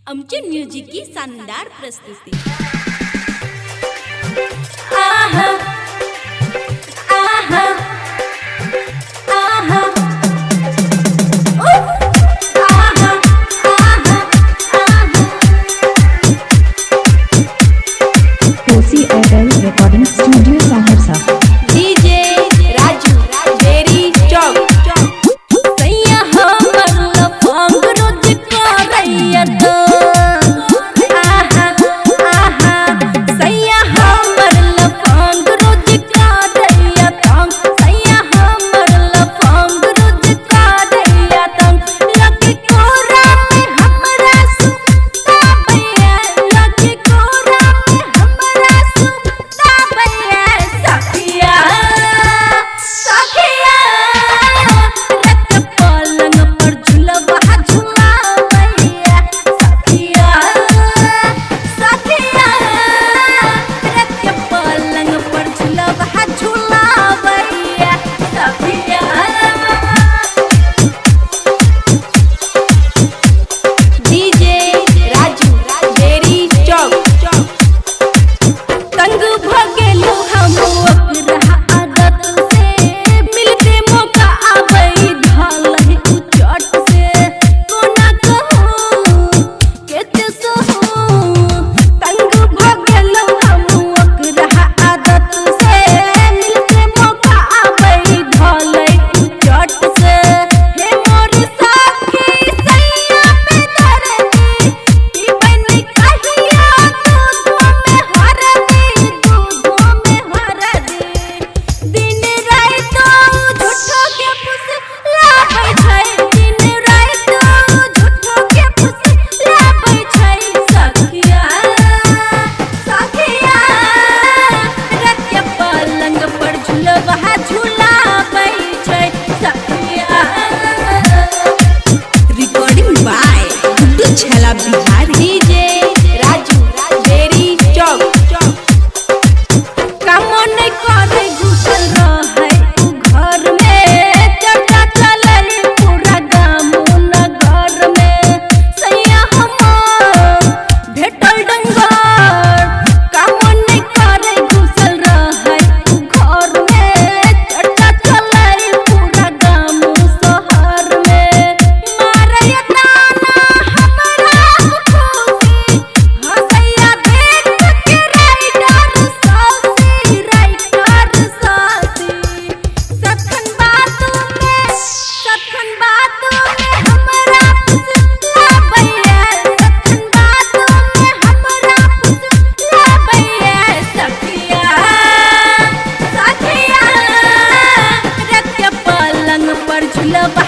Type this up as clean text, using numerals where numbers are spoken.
आमचे म्युझिक की शानदार प्रस्तुती। Recording studio Saharsa. DJ Raju बेरी चौक सैया हमर लफंग रोज करैया तो सैया हमर लफंग रोज करैया तंग सैया हमर लफंग रोज करैया तंग लगे कोरा में हमरा सुता बैया लगे कोरा में हमरा सुता बैया सखिया सखिया रत पलंग पर झुलवा झुलावैया सखिया सखिया रत पलंग पर झुलवा झुलावैया सखिया। डीजे राजू बेरी चौक तंग भगेलू हम ओकरा आदत से मिलते मौका आबई धलहि उचट से कोना कहूँ केते सहूँ तंग भगेलू हम ओकरा आदत से मिलते मौका आबई धलहि उचट से हे मोर साखी सैया पे दरदी ई बनी कहिया दूधों में हरदी दूधों में हरदी दिन रात झूठो के फुसलाबै छै दिन रात झूठो के फुसलाबै छै सखिया सखिया रत के पलंग पर झुलवा झुलाबै छै सखिया। रिकॉर्डिंग बाय गुड्डू छला बिहार। डीजे राजू बेरी चौक काम नहीं करे घुसल रहे उ घर में चर्चा चलल पूरा गाम नगर में सैया हमर भेटल डंगर काम नहीं करे घुसल रहे उ घर में चर्चा चलल पूरा गाम शहर में मारे ताना हमरा खुशी हसैया देख के राइटर सासी सखन बात में हमरा फुसलाबैया सखन बात में हमरा फुसलाबैया सखिया सखिया रत के पलंग पर झुलवा